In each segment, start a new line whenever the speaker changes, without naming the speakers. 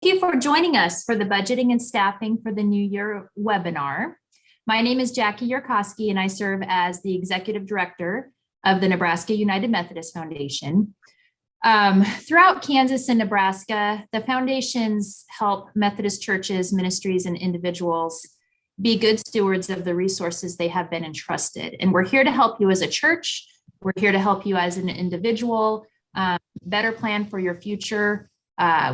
Thank you for joining us for the Budgeting and Staffing for the New Year webinar. My name is Jackie Yarkowski, and I serve as the Executive Director of the Nebraska United Methodist Foundation. Throughout Kansas and Nebraska, the foundations help Methodist churches, ministries, and individuals be good stewards of the resources they have been entrusted. And we're here to help you as a church. We're here to help you as an individual, better plan for your future.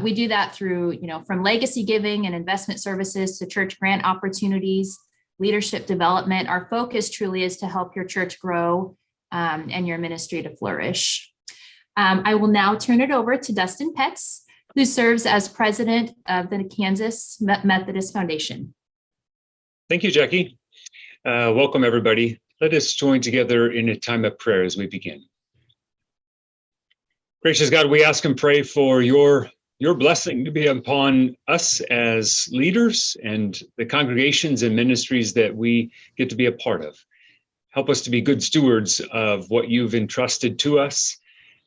We do that through, from legacy giving and investment services to church grant opportunities, leadership development. Our focus truly is to help your church grow and your ministry to flourish. I will now turn it over to Dustin Petz, who serves as president of the Kansas Methodist Foundation.
Thank you, Jackie. Welcome, everybody. Let us join together in a time of prayer as we begin. Gracious God, we ask and pray for your blessing to be upon us as leaders and the congregations and ministries that we get to be a part of. Help us to be good stewards of what you've entrusted to us.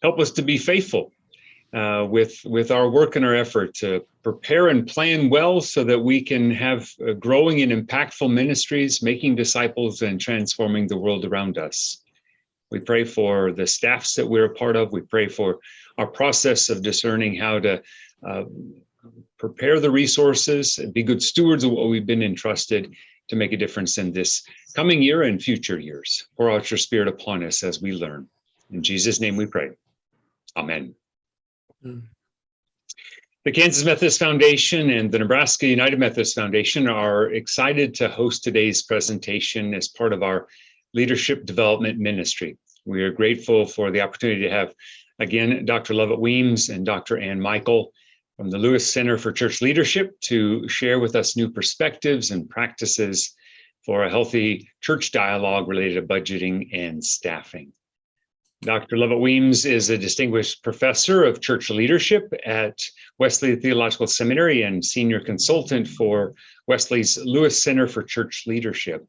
Help us to be faithful with our work and our effort to prepare and plan well so that we can have growing and impactful ministries, making disciples and transforming the world around us. We pray for the staffs that we're a part of. We pray for our process of discerning how to prepare the resources and be good stewards of what we've been entrusted to make a difference in this coming year and future years. Pour out your Spirit upon us as we learn. In Jesus' name we pray. Amen. The Kansas Methodist Foundation and the Nebraska United Methodist Foundation are excited to host today's presentation as part of our Leadership Development Ministry. We are grateful for the opportunity to have, again, Dr. Lovett Weems and Dr. Michel from the Lewis Center for Church Leadership to share with us new perspectives and practices for a healthy church dialogue related to budgeting and staffing. Dr. Lovett Weems is a distinguished professor of church leadership at Wesley Theological Seminary and senior consultant for Wesley's Lewis Center for Church Leadership.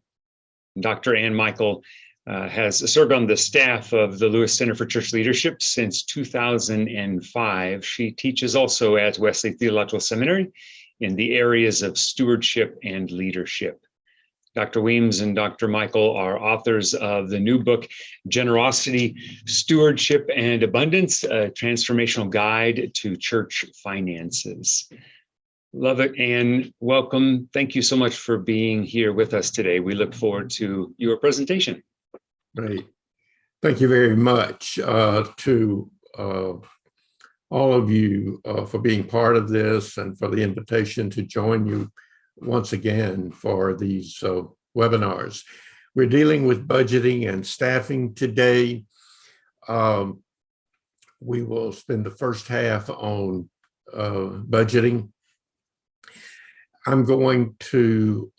Dr. Michel has served on the staff of the Lewis Center for Church Leadership since 2005. She teaches also at Wesley Theological Seminary in the areas of stewardship and leadership. Dr. Weems and Dr. Michel are authors of the new book, Generosity, Stewardship, and Abundance, a transformational guide to church finances. Lovett and welcome. Thank you so much for being here with us today. We look forward to your presentation.
Great. Thank you very much to all of you for being part of this and for the invitation to join you once again for these webinars. We're dealing with budgeting and staffing today. We will spend the first half on budgeting. I'm going to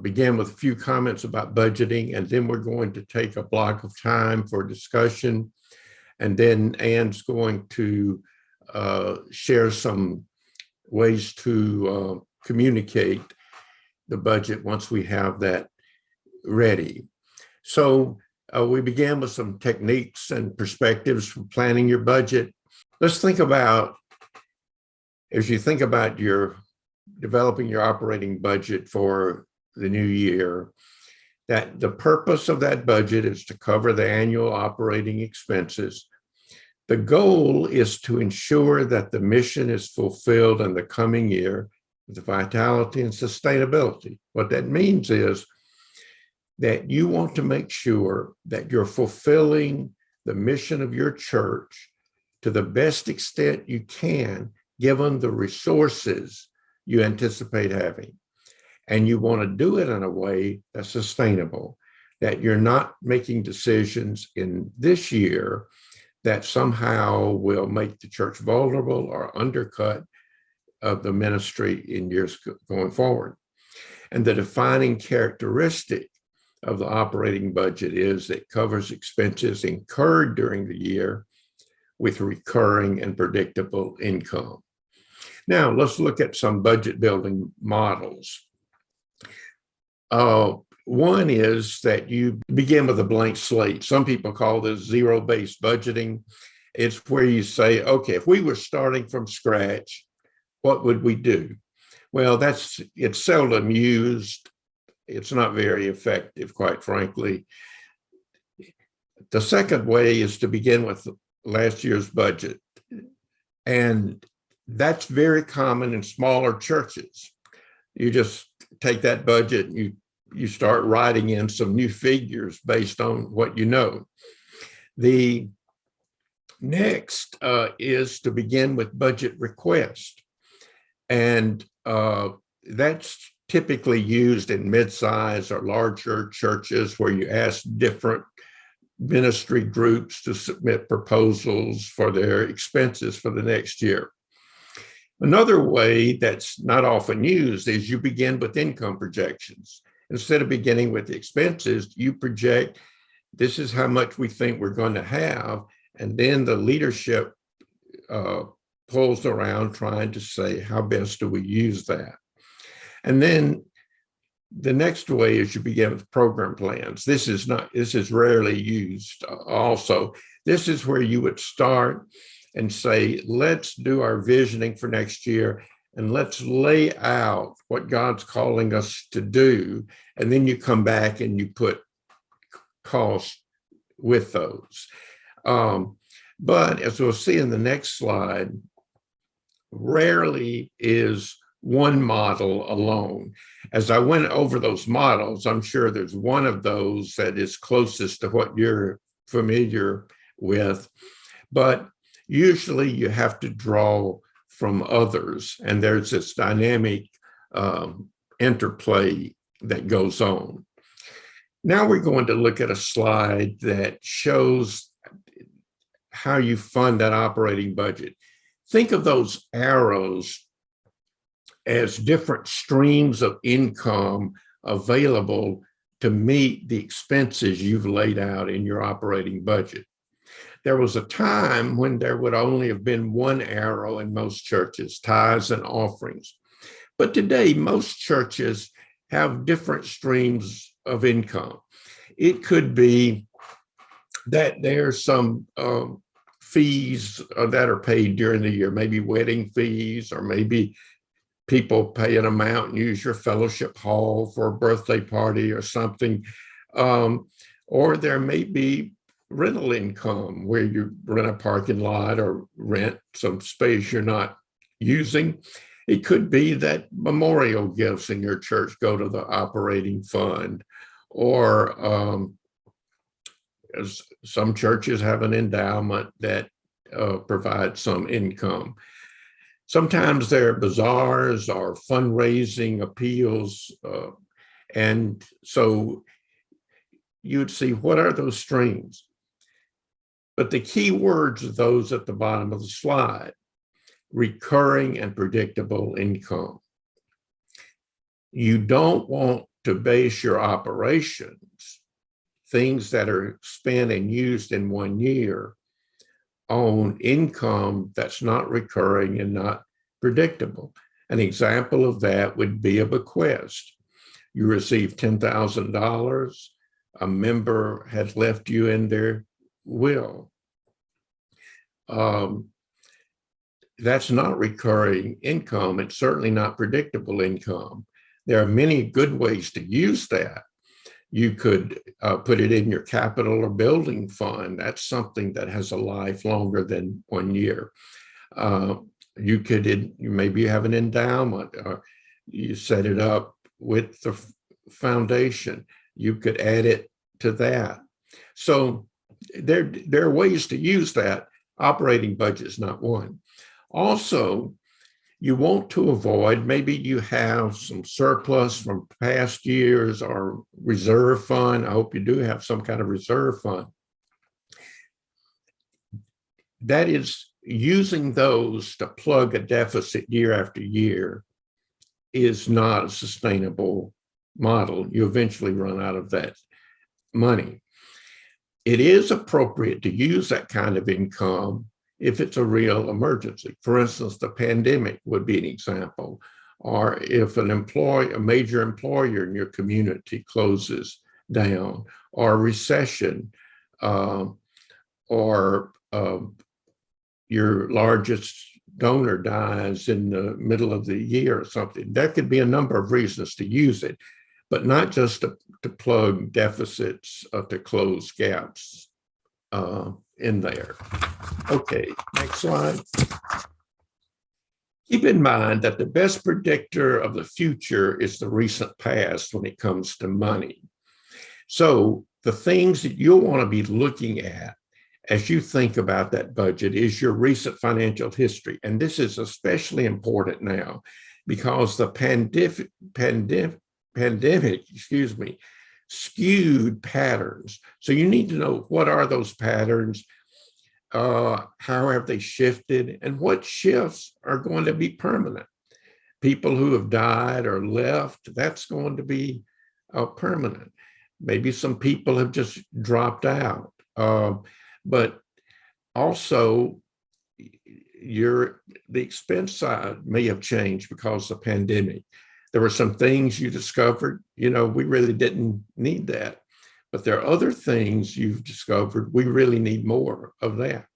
begin with a few comments about budgeting, and then we're going to take a block of time for discussion. And then Ann's going to share some ways to communicate the budget once we have that ready. So we began with some techniques and perspectives for planning your budget. Let's think about, as you think about developing your operating budget for the new year, that the purpose of that budget is to cover the annual operating expenses. The goal is to ensure that the mission is fulfilled in the coming year with vitality and sustainability. What that means is that you want to make sure that you're fulfilling the mission of your church to the best extent you can, given the resources you anticipate having. And you want to do it in a way that's sustainable, that you're not making decisions in this year that somehow will make the church vulnerable or undercut of the ministry in years going forward. And the defining characteristic of the operating budget is it covers expenses incurred during the year with recurring and predictable income. Now, let's look at some budget building models. One is that you begin with a blank slate. Some people call this zero-based budgeting. It's where you say, okay, if we were starting from scratch, what would we do? Well, it's seldom used. It's not very effective, quite frankly. The second way is to begin with last year's budget. And that's very common in smaller churches. You just take that budget and you start writing in some new figures based on what you know. The next is to begin with budget request. And that's typically used in mid-size or larger churches where you ask different ministry groups to submit proposals for their expenses for the next year. Another way that's not often used is you begin with income projections. Instead of beginning with the expenses, you project, this is how much we think we're going to have, and then the leadership pulls around trying to say, how best do we use that? And then the next way is you begin with program plans. This is rarely used also. This is where you would start and say, let's do our visioning for next year and let's lay out what God's calling us to do. And then you come back and you put costs with those. But as we'll see in the next slide, rarely is one model alone. As I went over those models, I'm sure there's one of those that is closest to what you're familiar with, but usually you have to draw from others, and there's this dynamic interplay that goes on. Now we're going to look at a slide that shows how you fund that operating budget. Think of those arrows as different streams of income available to meet the expenses you've laid out in your operating budget. There was a time when there would only have been one arrow in most churches, tithes and offerings. But today, most churches have different streams of income. It could be that there's some fees that are paid during the year, maybe wedding fees, or maybe people pay an amount and use your fellowship hall for a birthday party or something. Or there may be rental income where you rent a parking lot or rent some space you're not using. It could be that memorial gifts in your church go to the operating fund, or as some churches have an endowment that provides some income. Sometimes there are bazaars or fundraising appeals. And so you'd see, what are those streams? But the key words are those at the bottom of the slide: recurring and predictable income. You don't want to base your operations, things that are spent and used in one year, on income that's not recurring and not predictable. An example of that would be a bequest. You receive $10,000, a member has left you in their will. That's not recurring income. It's certainly not predictable income. There are many good ways to use that. You could put it in your capital or building fund. That's something that has a life longer than 1 year. You maybe have an endowment, or you set it up with the foundation. You could add it to that. So there are ways to use that. Operating budget is not one. Also, you want to avoid, maybe you have some surplus from past years or reserve fund. I hope you do have some kind of reserve fund. That is, using those to plug a deficit year after year is not a sustainable model. You eventually run out of that money. It is appropriate to use that kind of income if it's a real emergency. For instance, the pandemic would be an example, or if a major employer in your community closes down, or a recession, or your largest donor dies in the middle of the year or something. There could be a number of reasons to use it, but not just to plug deficits or to close gaps in there. Okay, next slide. Keep in mind that the best predictor of the future is the recent past when it comes to money. So the things that you'll want to be looking at as you think about that budget is your recent financial history. And this is especially important now because the pandemic, skewed patterns. So you need to know, what are those patterns? How have they shifted, and what shifts are going to be permanent? People who have died or left, that's going to be permanent. Maybe some people have just dropped out. But also the expense side may have changed because of the pandemic. There were some things you discovered, we really didn't need that. But there are other things you've discovered, we really need more of that.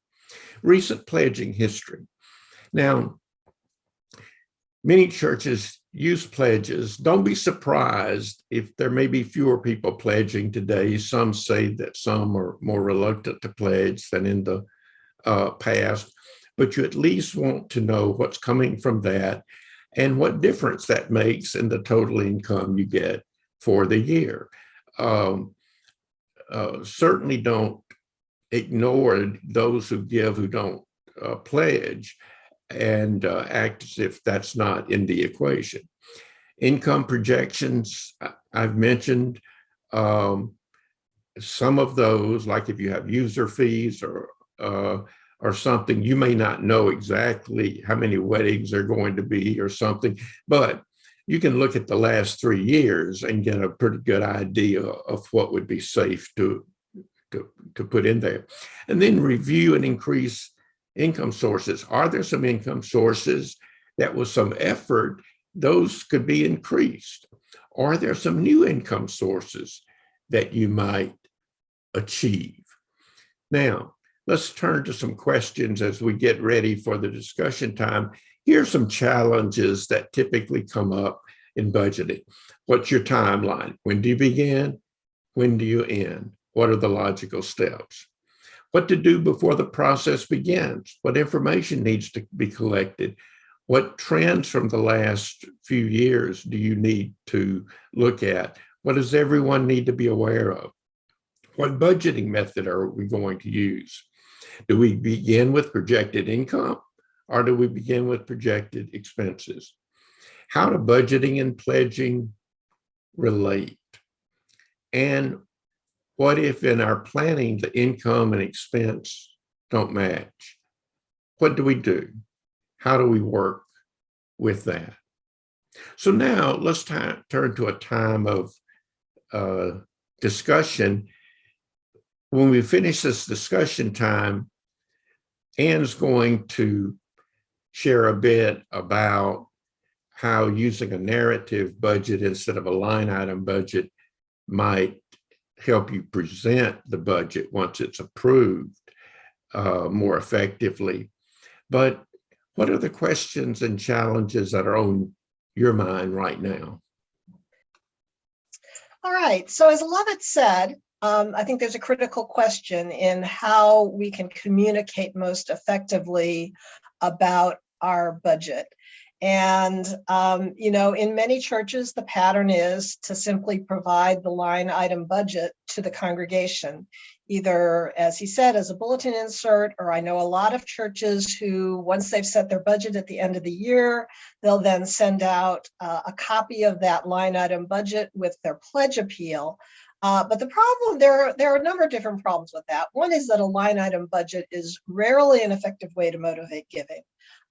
Recent pledging history. Now, many churches use pledges. Don't be surprised if there may be fewer people pledging today. Some say that some are more reluctant to pledge than in the past, but you at least want to know what's coming from that and what difference that makes in the total income you get for the year. Certainly don't ignore those who give who don't pledge and act as if that's not in the equation. Income projections, I've mentioned some of those, like if you have user fees or something, you may not know exactly how many weddings are going to be or something, but you can look at the last 3 years and get a pretty good idea of what would be safe to put in there. And then review and increase income sources. Are there some income sources that with some effort, those could be increased? Or are there some new income sources that you might achieve? Now, let's turn to some questions as we get ready for the discussion time. Here are some challenges that typically come up in budgeting. What's your timeline? When do you begin? When do you end? What are the logical steps? What to do before the process begins? What information needs to be collected? What trends from the last few years do you need to look at? What does everyone need to be aware of? What budgeting method are we going to use? Do we begin with projected income or do we begin with projected expenses? How do budgeting and pledging relate? And what if in our planning, the income and expense don't match? What do we do? How do we work with that? So now let's turn to a time of discussion. When we finish this discussion time, Ann's going to share a bit about how using a narrative budget instead of a line item budget might help you present the budget once it's approved more effectively. But what are the questions and challenges that are on your mind right now?
All right, so as Lovett said, I think there's a critical question in how we can communicate most effectively about our budget. And, in many churches, the pattern is to simply provide the line item budget to the congregation, either, as he said, as a bulletin insert, or I know a lot of churches who, once they've set their budget at the end of the year, they'll then send out a copy of that line item budget with their pledge appeal. But the problem, there are a number of different problems with that. One is that a line item budget is rarely an effective way to motivate giving.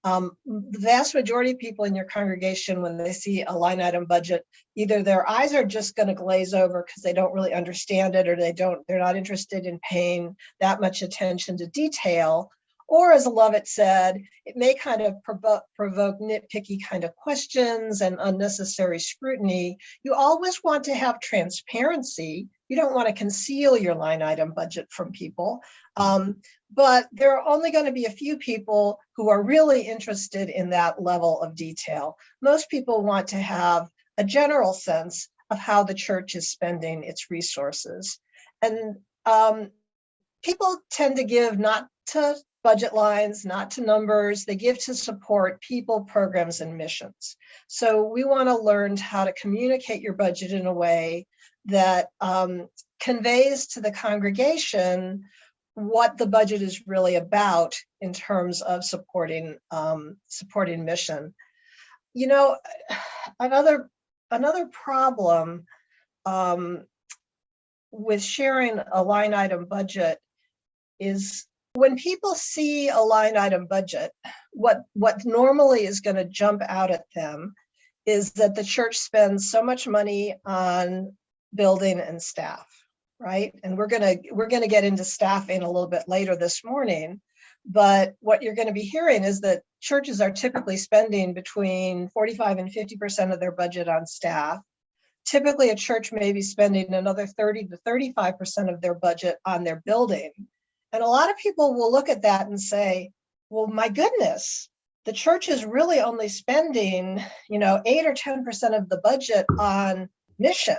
The vast majority of people in your congregation, when they see a line item budget, either their eyes are just going to glaze over because they don't really understand it, or they're not interested in paying that much attention to detail, or as Lovett said, it may kind of provoke nitpicky kind of questions and unnecessary scrutiny. You always want to have transparency You don't want to conceal your line item budget from people. But there are only going to be a few people who are really interested in that level of detail. Most people want to have a general sense of how the church is spending its resources. And people tend to give not to budget lines, not to numbers. They give to support people, programs, and missions. So we want to learn how to communicate your budget in a way that conveys to the congregation what the budget is really about in terms of supporting mission. You know, another problem with sharing a line item budget is when people see a line item budget, what normally is going to jump out at them is that the church spends so much money on building and staff, right? And we're gonna get into staffing a little bit later this morning, but what you're going to be hearing is that churches are typically spending between 45 and 50% of their budget on staff. Typically, a church may be spending another 30 to 35% of their budget on their building. And a lot of people will look at that and say, well, my goodness, the church is really only spending, 8 or 10% of the budget on mission.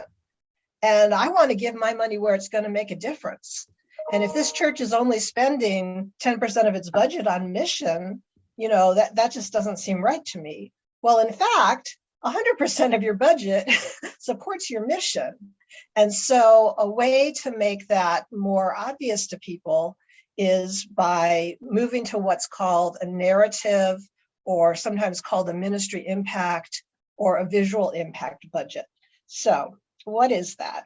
And I want to give my money where it's going to make a difference. And if this church is only spending 10% of its budget on mission, that just doesn't seem right to me. Well, in fact, 100% of your budget supports your mission. And so a way to make that more obvious to people is by moving to what's called a narrative, or sometimes called a ministry impact or a visual impact budget. So what is that?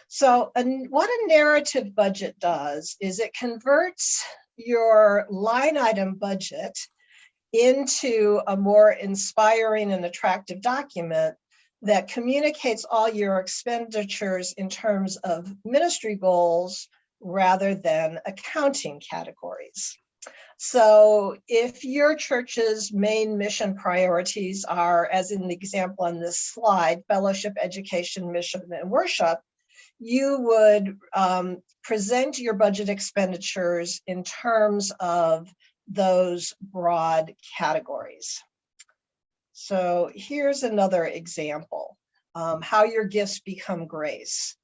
So what a narrative budget does is it converts your line item budget into a more inspiring and attractive document that communicates all your expenditures in terms of ministry goals rather than accounting categories. So if your church's main mission priorities are, as in the example on this slide, fellowship, education, mission, and worship, you would present your budget expenditures in terms of those broad categories. So here's another example, how your gifts become grace.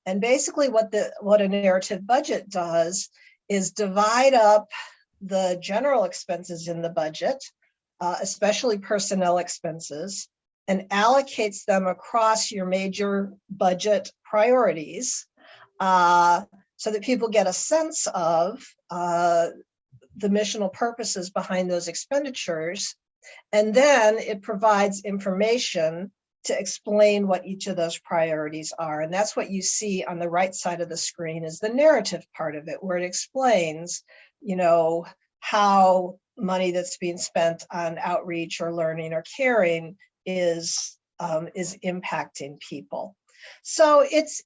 And basically what a narrative budget does is divide up the general expenses in the budget, especially personnel expenses, and allocates them across your major budget priorities so that people get a sense of the missional purposes behind those expenditures. And then it provides information to explain what each of those priorities are. And that's what you see on the right side of the screen is the narrative part of it, where it explains, how money that's being spent on outreach or learning or caring is impacting people. So this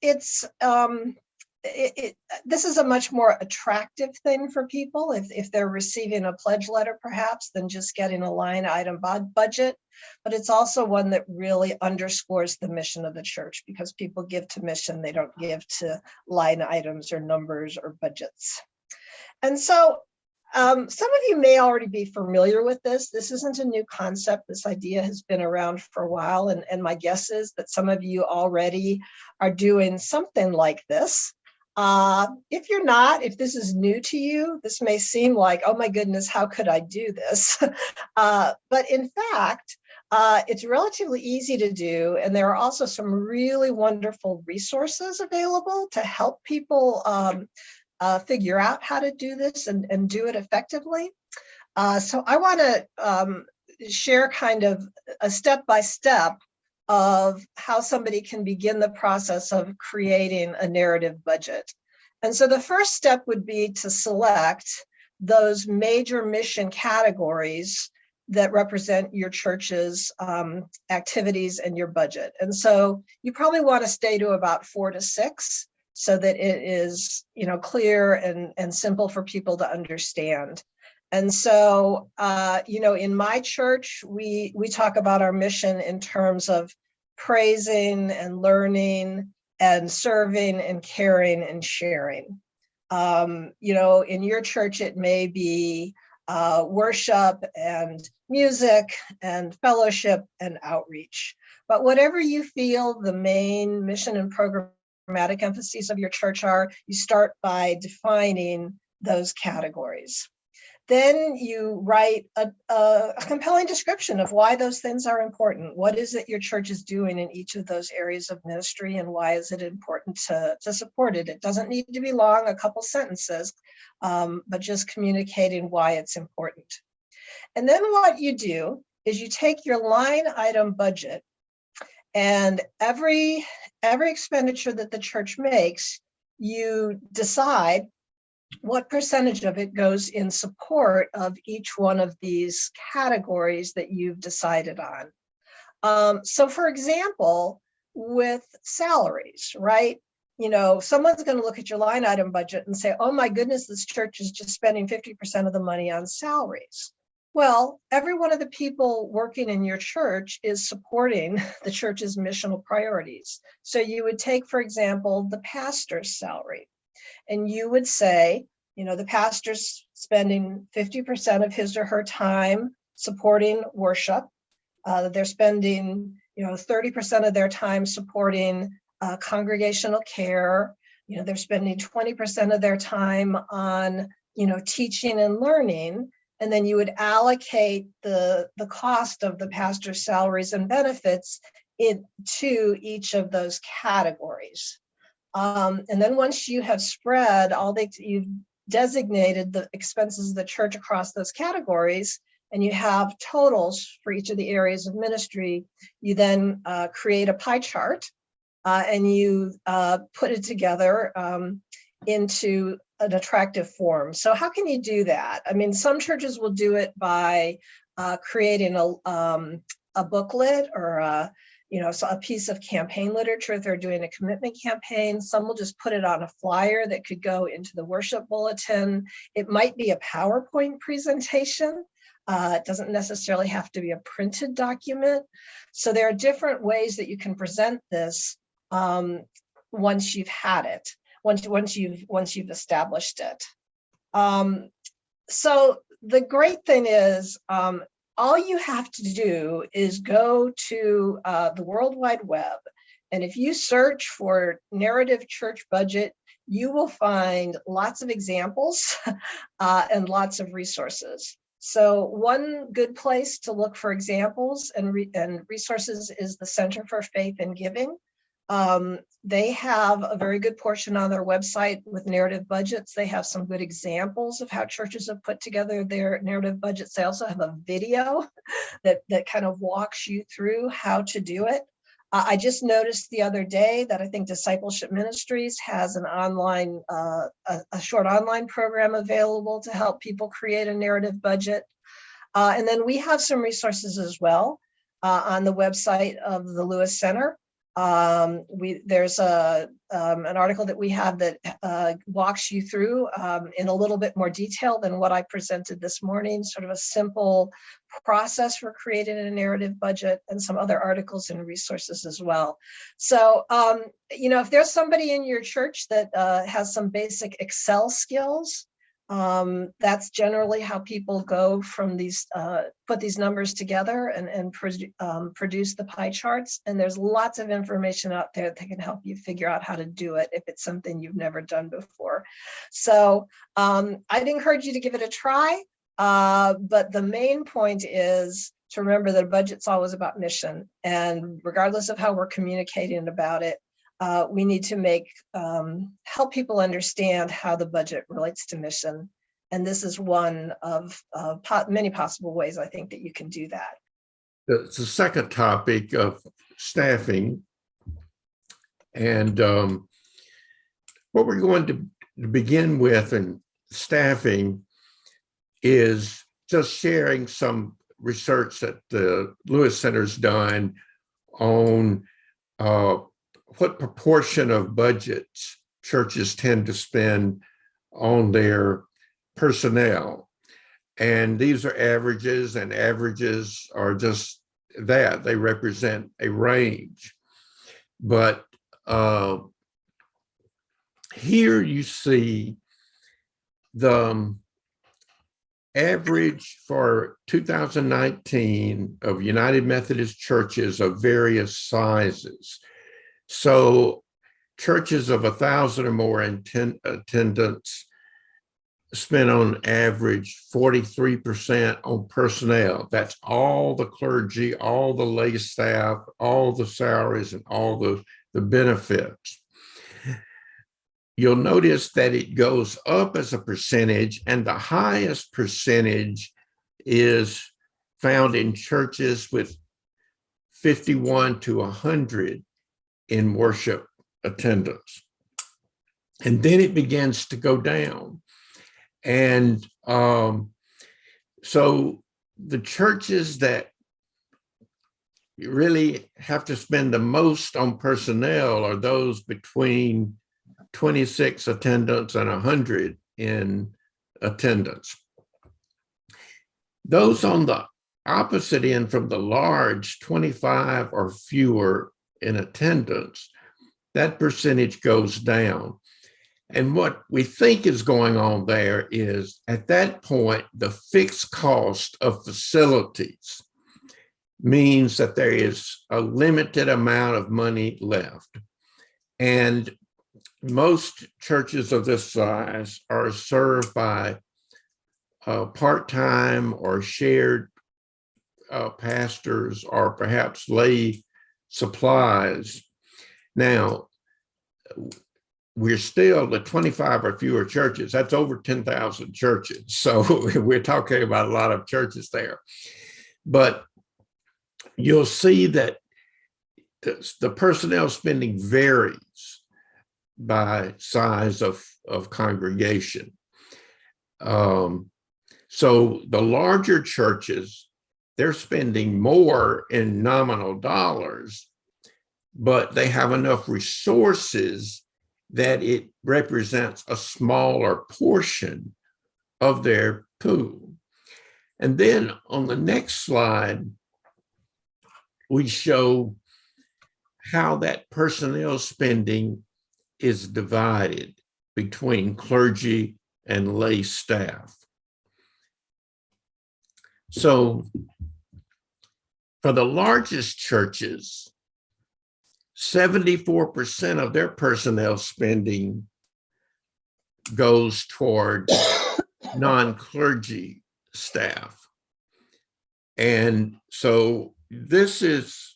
is a much more attractive thing for people if they're receiving a pledge letter, perhaps, than just getting a line item budget. But it's also one that really underscores the mission of the church, because people give to mission, they don't give to line items or numbers or budgets. And so some of you may already be familiar with this. This isn't a new concept. This idea has been around for a while. And my guess is that some of you already are doing something like this. If you're not, if this is new to you, this may seem like, oh my goodness, how could I do this? But in fact, it's relatively easy to do. And there are also some really wonderful resources available to help people figure out how to do this and do it effectively. So I want to share kind of a step-by-step of how somebody can begin the process of creating a narrative budget. And so the first step would be to select those major mission categories that represent your church's activities and your budget. And so you probably want to stay to about 4 to 6 so that it is, clear and simple for people to understand. And so, in my church, we talk about our mission in terms of praising and learning and serving and caring and sharing. In your church, it may be worship and music and fellowship and outreach. But whatever you feel the main mission and programmatic emphases of your church are, you start by defining those categories. Then you write a compelling description of why those things are important. What is it your church is doing in each of those areas of ministry, and why is it important to support it? It doesn't need to be long, a couple sentences, but just communicating why it's important. And then what you do is you take your line item budget, and every expenditure that the church makes, you decide what percentage of it goes in support of each one of these categories that you've decided on. So for example, with salaries, right? Someone's going to look at your line item budget and say, oh my goodness, this church is just spending 50% of the money on salaries. Well, every one of the people working in your church is supporting the church's missional priorities. So you would take, for example, the pastor's salary. And you would say, the pastor's spending 50% of his or her time supporting worship. They're spending, 30% of their time supporting congregational care. They're spending 20% of their time on, teaching and learning. And then you would allocate the cost of the pastor's salaries and benefits into each of those categories. And then once you have spread you've designated the expenses of the church across those categories, and you have totals for each of the areas of ministry, you then create a pie chart and you put it together into an attractive form. So how can you do that? I mean, some churches will do it by creating a booklet or so a piece of campaign literature if they're doing a commitment campaign. Some will just put it on a flyer that could go into the worship bulletin. It might be a PowerPoint presentation. It doesn't necessarily have to be a printed document. So there are different ways that you can present this once you've had it, once you've established it. So the great thing is, all you have to do is go to the World Wide Web. And if you search for narrative church budget, you will find lots of examples and lots of resources. So one good place to look for examples and resources is the Center for Faith and Giving. They have a very good portion on their website with narrative budgets. They have some good examples of how churches have put together their narrative budgets. They also have a video that kind of walks you through how to do it. I just noticed the other day that I think Discipleship Ministries has an online, a short online program available to help people create a narrative budget. And then we have some resources as well on the website of the Lewis Center. There's an article that we have that walks you through in a little bit more detail than what I presented this morning, sort of a simple process for creating a narrative budget, and some other articles and resources as well. So, if there's somebody in your church that has some basic Excel skills, that's generally how people go from these, put these numbers together and produce the pie charts. And there's lots of information out there that can help you figure out how to do it if it's something you've never done before. So I'd encourage you to give it a try. But the main point is to remember that a budget's always about mission. And regardless of how we're communicating about it, we need to help people understand how the budget relates to mission. And this is one of many possible ways I think that you can do that.
The second topic of staffing. And what we're going to begin with in staffing is just sharing some research that the Lewis Center's done on what proportion of budgets churches tend to spend on their personnel. And these are averages, and averages are just that. They represent a range. But here you see the average for 2019 of United Methodist churches of various sizes. So churches of 1,000 or more attendance spent on average 43% on personnel. That's all the clergy, all the lay staff, all the salaries, and all the benefits. You'll notice that it goes up as a percentage, and the highest percentage is found in churches with 51 to 100 in worship attendance. And then it begins to go down. And so the churches that really have to spend the most on personnel are those between 26 attendance and 100 in attendance. Those on the opposite end from the large, 25 or fewer in attendance, that percentage goes down. And what we think is going on there is at that point, the fixed cost of facilities means that there is a limited amount of money left. And most churches of this size are served by part-time or shared pastors or perhaps lay supplies. Now, we're still the 25 or fewer churches. That's over 10,000 churches. So we're talking about a lot of churches there. But you'll see that the personnel spending varies by size of congregation. So the larger churches, they're spending more in nominal dollars, but they have enough resources that it represents a smaller portion of their pool. And then on the next slide, we show how that personnel spending is divided between clergy and lay staff. So for the largest churches, 74% of their personnel spending goes toward non-clergy staff. And so this is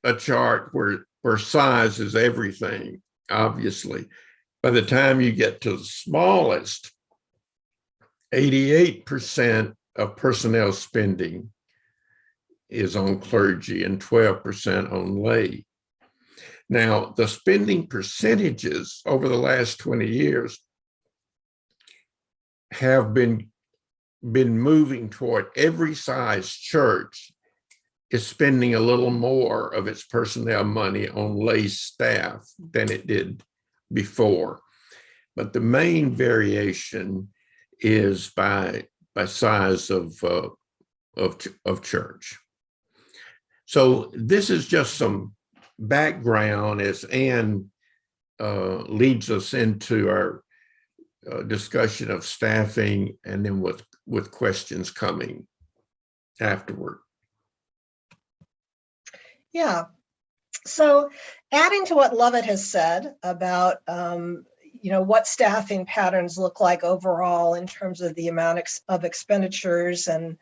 a chart where size is everything, obviously. By the time you get to the smallest, 88% of personnel spending is on clergy and 12% on lay. Now, the spending percentages over the last 20 years have been moving toward every size church is spending a little more of its personnel money on lay staff than it did before. But the main variation is by size of church. So this is just some background as Ann leads us into our discussion of staffing, and then with questions coming afterward.
Yeah. So adding to what Lovett has said about what staffing patterns look like overall in terms of the amount of expenditures and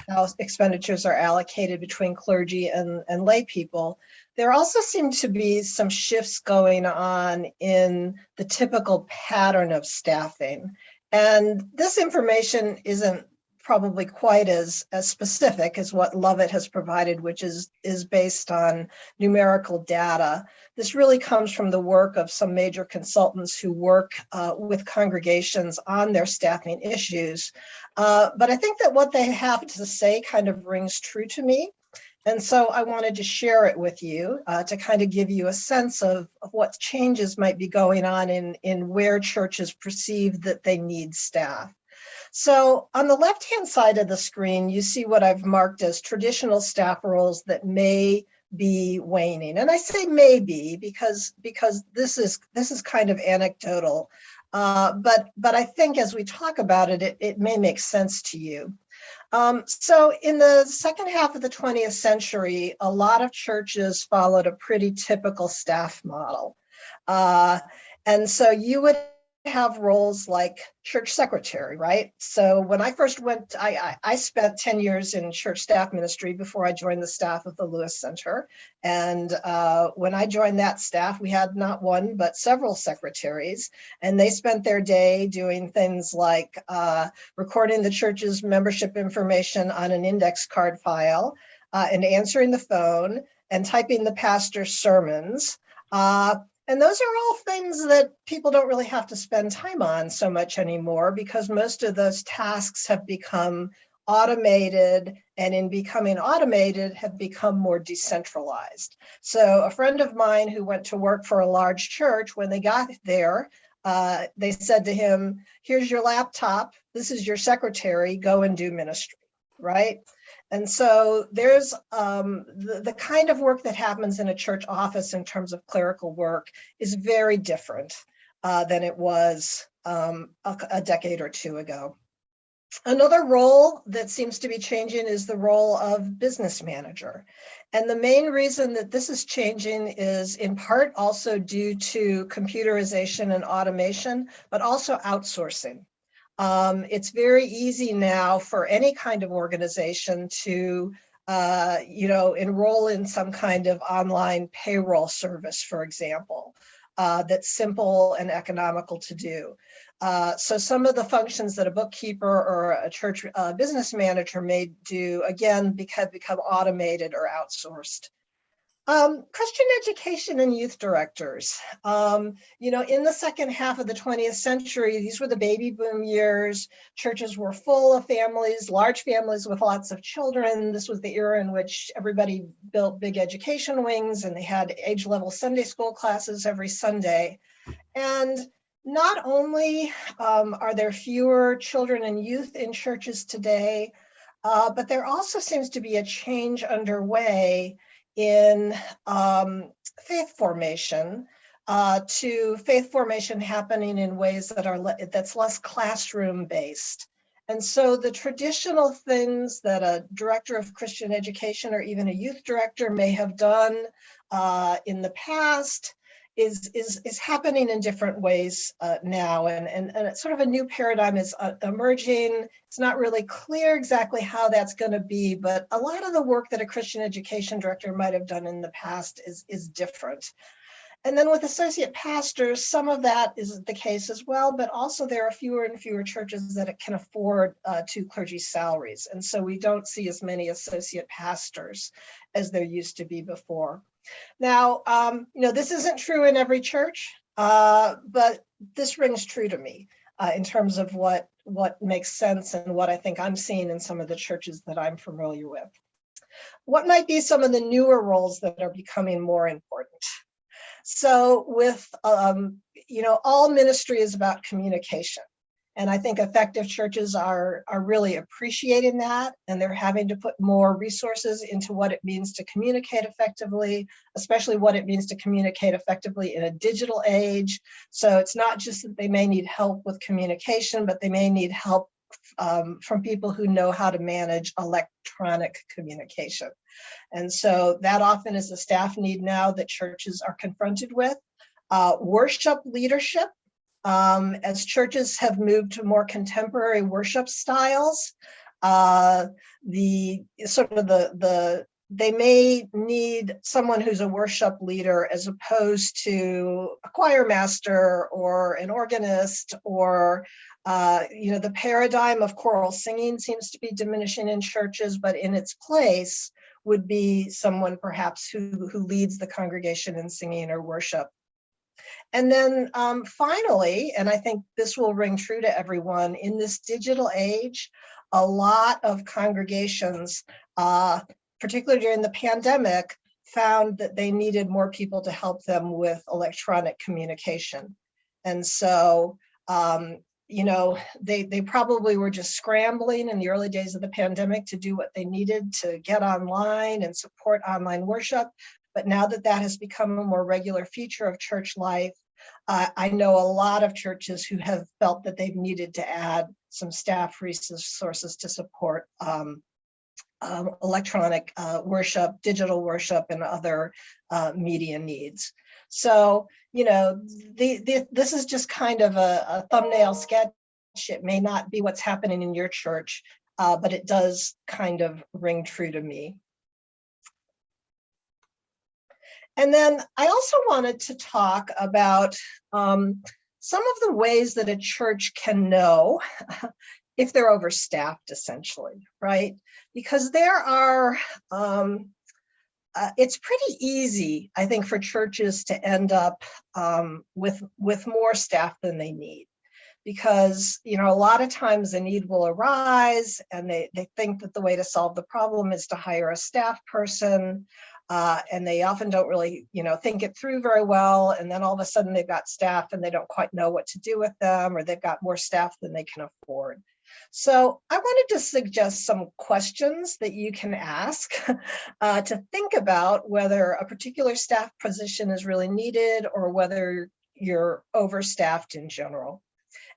how expenditures are allocated between clergy and lay people, there also seem to be some shifts going on in the typical pattern of staffing. And this information isn't probably quite as specific as what Lovett has provided, which is based on numerical data. This really comes from the work of some major consultants who work with congregations on their staffing issues. But I think that what they have to say kind of rings true to me. And so I wanted to share it with you to kind of give you a sense of what changes might be going on in where churches perceive that they need staff. So on the left-hand side of the screen, you see what I've marked as traditional staff roles that may be waning. And I say maybe because this is kind of anecdotal, but I think as we talk about it, it may make sense to you. So in the second half of the 20th century, a lot of churches followed a pretty typical staff model. And so you would have roles like church secretary, right? So when I first went, I spent 10 years in church staff ministry before I joined the staff of the Lewis Center. And when I joined that staff, we had not one, but several secretaries, and they spent their day doing things like recording the church's membership information on an index card file, and answering the phone and typing the pastor's sermons. And those are all things that people don't really have to spend time on so much anymore, because most of those tasks have become automated, and in becoming automated have become more decentralized. So a friend of mine who went to work for a large church, when they got there, they said to him, here's your laptop, this is your secretary, go and do ministry, right? And so there's the kind of work that happens in a church office in terms of clerical work is very different than it was a decade or two ago. Another role that seems to be changing is the role of business manager. And the main reason that this is changing is in part also due to computerization and automation, but also outsourcing. It's very easy now for any kind of organization to enroll in some kind of online payroll service, for example, that's simple and economical to do. So some of the functions that a bookkeeper or a church business manager may do, again, become automated or outsourced. Christian education and youth directors. In the second half of the 20th century, these were the baby boom years. Churches were full of families, large families with lots of children. This was the era in which everybody built big education wings, and they had age-level Sunday school classes every Sunday. And not only are there fewer children and youth in churches today, but there also seems to be a change underway in faith formation, to faith formation happening in ways that's less classroom based. And so the traditional things that a director of Christian education or even a youth director may have done in the past is happening in different ways now, and sort of a new paradigm is emerging. It's not really clear exactly how that's going to be, but a lot of the work that a Christian education director might have done in the past is different. And then with associate pastors, some of that is the case as well, but also there are fewer and fewer churches that can afford two clergy salaries. And so we don't see as many associate pastors as there used to be before. Now, this isn't true in every church, but this rings true to me in terms of what makes sense and what I think I'm seeing in some of the churches that I'm familiar with. What might be some of the newer roles that are becoming more important? So with, all ministry is about communication. And I think effective churches are really appreciating that, and they're having to put more resources into what it means to communicate effectively, especially what it means to communicate effectively in a digital age. So it's not just that they may need help with communication, but they may need help from people who know how to manage electronic communication. And so that often is a staff need now that churches are confronted with. Worship leadership. As churches have moved to more contemporary worship styles, they may need someone who's a worship leader as opposed to a choir master or an organist, or the paradigm of choral singing seems to be diminishing in churches, but in its place would be someone perhaps who leads the congregation in singing or worship. And then finally, and I think this will ring true to everyone, in this digital age, a lot of congregations, particularly during the pandemic, found that they needed more people to help them with electronic communication. And so they probably were just scrambling in the early days of the pandemic to do what they needed to get online and support online worship. But now that that has become a more regular feature of church life, I know a lot of churches who have felt that they've needed to add some staff resources to support electronic worship, digital worship, and other media needs. So, this is just kind of a thumbnail sketch. It may not be what's happening in your church, but it does kind of ring true to me. And then I also wanted to talk about some of the ways that a church can know if they're overstaffed, essentially, right? Because there are, it's pretty easy, I think, for churches to end up with more staff than they need. Because, a lot of times a need will arise and they think that the way to solve the problem is to hire a staff person. And they often don't really, think it through very well. And then all of a sudden they've got staff and they don't quite know what to do with them, or they've got more staff than they can afford. So I wanted to suggest some questions that you can ask to think about whether a particular staff position is really needed or whether you're overstaffed in general.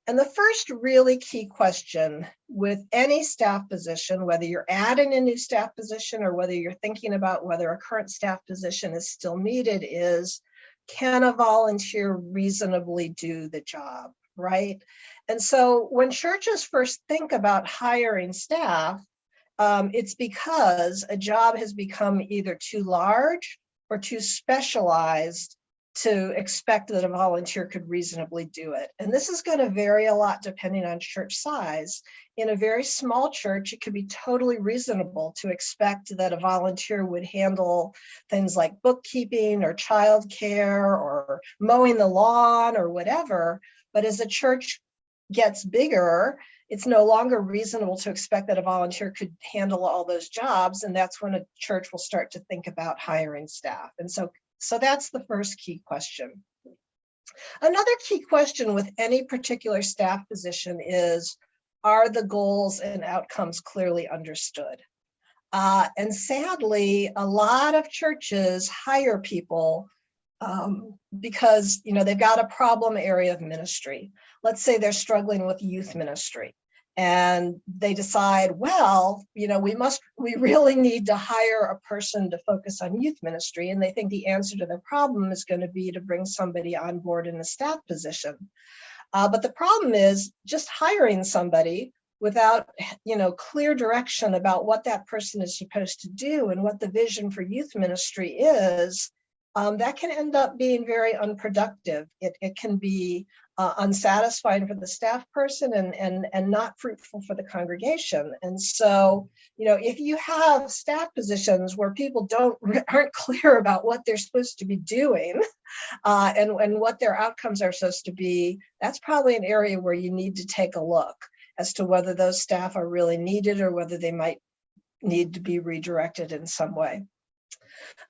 And the first really key question with any staff position, whether you're adding a new staff position or whether you're thinking about whether a current staff position is still needed, is, can a volunteer reasonably do the job, right? And so when churches first think about hiring staff, it's because a job has become either too large or too specialized to expect that a volunteer could reasonably do it. And this is going to vary a lot depending on church size. In a very small church, it could be totally reasonable to expect that a volunteer would handle things like bookkeeping or childcare or mowing the lawn or whatever. But as a church gets bigger, it's no longer reasonable to expect that a volunteer could handle all those jobs. And that's when a church will start to think about hiring staff. And so that's the first key question. Another key question with any particular staff position is, are the goals and outcomes clearly understood? And sadly, a lot of churches hire people because they've got a problem area of ministry. Let's say they're struggling with youth ministry. And they decide, well, we really need to hire a person to focus on youth ministry. And they think the answer to their problem is going to be to bring somebody on board in a staff position. But the problem is just hiring somebody without, clear direction about what that person is supposed to do and what the vision for youth ministry is. That can end up being very unproductive. It can be unsatisfying for the staff person and not fruitful for the congregation. And so, if you have staff positions where people aren't clear about what they're supposed to be doing and what their outcomes are supposed to be, that's probably an area where you need to take a look as to whether those staff are really needed or whether they might need to be redirected in some way.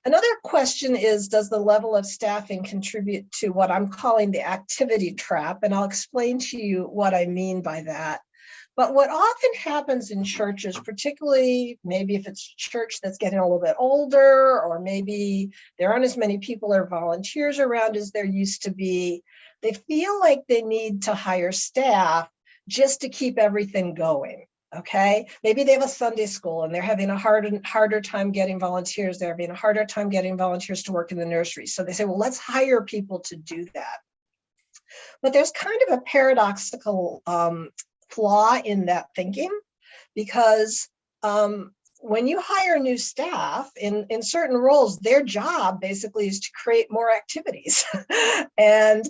Another question is, does the level of staffing contribute to what I'm calling the activity trap? And I'll explain to you what I mean by that. But what often happens in churches, particularly maybe if it's a church that's getting a little bit older, or maybe there aren't as many people or volunteers around as there used to be, they feel like they need to hire staff just to keep everything going. Okay, maybe they have a Sunday school and they're having a harder time getting volunteers. They're having a harder time getting volunteers to work in the nursery. So they say, well, let's hire people to do that. But there's kind of a paradoxical flaw in that thinking, because when you hire new staff in certain roles, their job basically is to create more activities. And,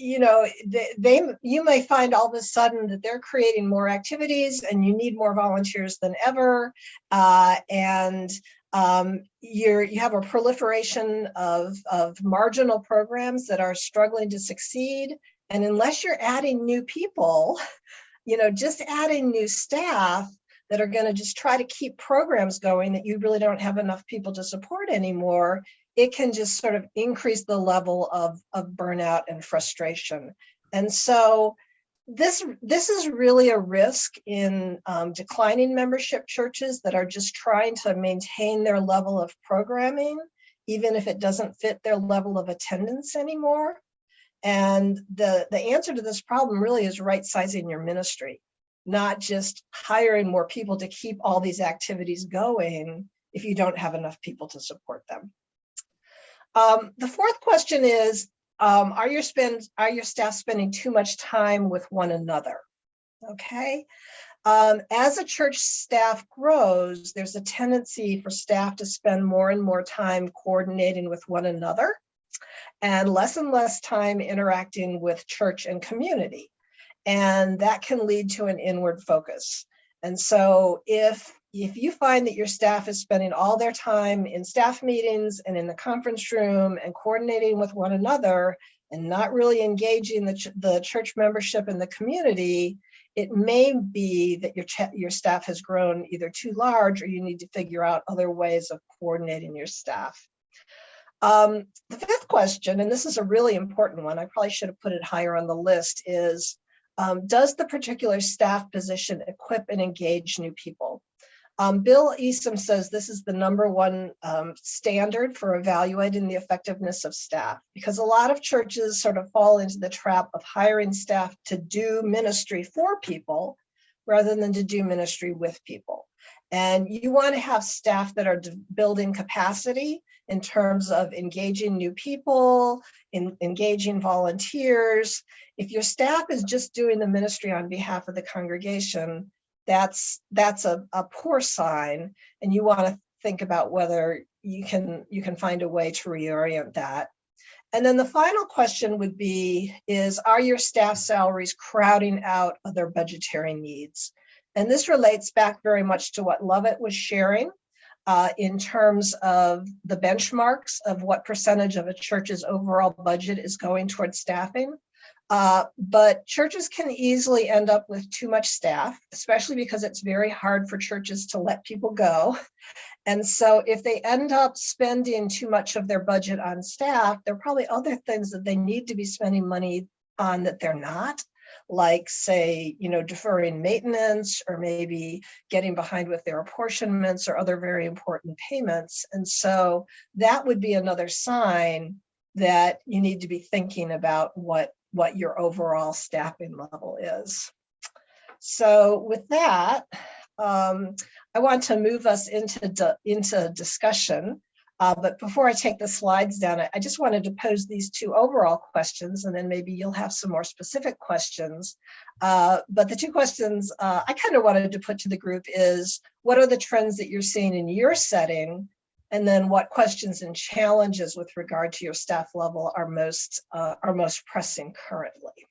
you may find all of a sudden that they're creating more activities and you need more volunteers than ever. And you have a proliferation of marginal programs that are struggling to succeed. And unless you're adding new people, just adding new staff that are going to just try to keep programs going that you really don't have enough people to support anymore, it can just sort of increase the level of burnout and frustration. And so this is really a risk in declining membership churches that are just trying to maintain their level of programming, even if it doesn't fit their level of attendance anymore. And the answer to this problem really is right-sizing your ministry, not just hiring more people to keep all these activities going if you don't have enough people to support them. The fourth question is, are your staff spending too much time with one another? Okay. As a church staff grows, there's a tendency for staff to spend more and more time coordinating with one another and less time interacting with church and community. And that can lead to an inward focus. And so if you find that your staff is spending all their time in staff meetings and in the conference room and coordinating with one another and not really engaging the church membership and the community, it may be that your staff has grown either too large or you need to figure out other ways of coordinating your staff. The fifth question, and this is a really important one, I probably should have put it higher on the list, is does the particular staff position equip and engage new people? Bill Eastham says this is the #1 standard for evaluating the effectiveness of staff, because a lot of churches sort of fall into the trap of hiring staff to do ministry for people rather than to do ministry with people. And you want to have staff that are building capacity in terms of engaging new people, engaging volunteers. If your staff is just doing the ministry on behalf of the congregation, that's a poor sign, and you want to think about whether you can find a way to reorient that. And then the final question would be, are your staff salaries crowding out other budgetary needs? And this relates back very much to what Lovett was sharing in terms of the benchmarks of what percentage of a church's overall budget is going towards staffing. But churches can easily end up with too much staff, especially because it's very hard for churches to let people go. And so if they end up spending too much of their budget on staff, there are probably other things that they need to be spending money on that they're not, like, say, deferring maintenance, or maybe getting behind with their apportionments or other very important payments. And so that would be another sign that you need to be thinking about what your overall staffing level is. So with that, I want to move us into discussion. But before I take the slides down, I just wanted to pose these two overall questions, and then maybe you'll have some more specific questions. But the two questions I kind of wanted to put to the group is, what are the trends that you're seeing in your setting? And then what questions and challenges with regard to your staff level are most pressing currently?